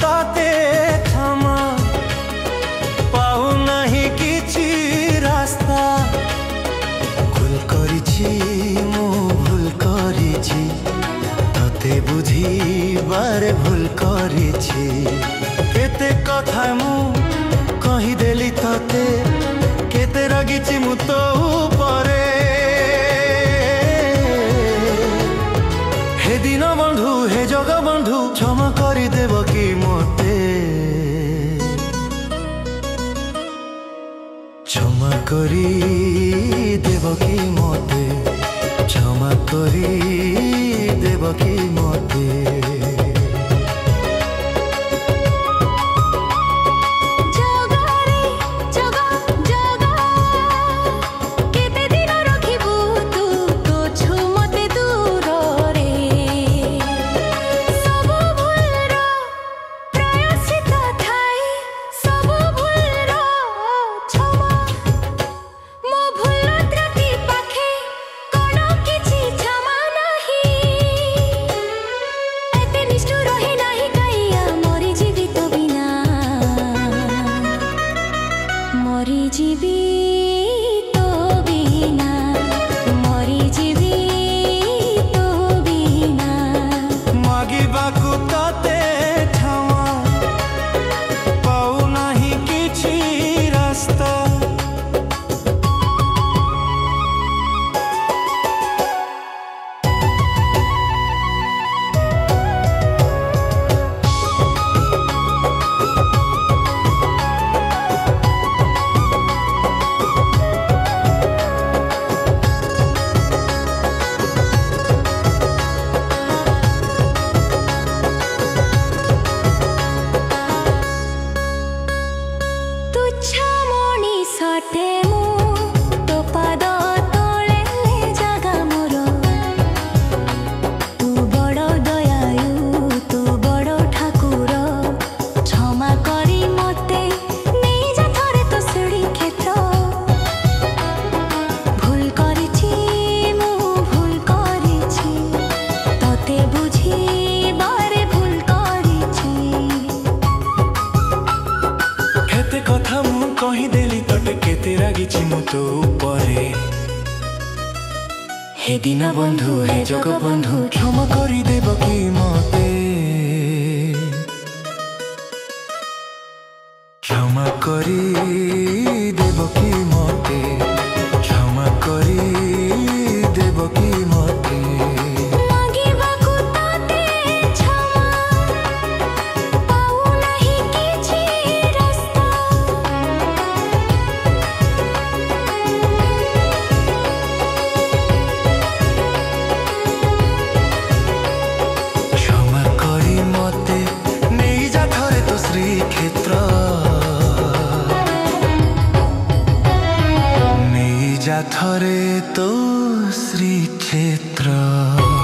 ताते क्षमा पाऊ नहीं किछि रास्ता भूल करिछि मु भूल करिछि तते बुझिबारे भूल करिछि केते कथा मु कहि देली तते केते रागिछि मु तो ऊपरे हे दिन बंधु हे जग बंधु क्षमा करि देब कि मते क्षमा करि देब कि मते क्षमा करि देब कि मते कहि देली तटे केते रागिछि मु तो ऊपरे हे दिन बंधु हे जग बंधु क्षमा करि देब कि मते क्षमा करि देब कि मते क्षमा करि देब कि मते थरे तो श्री क्षेत्र।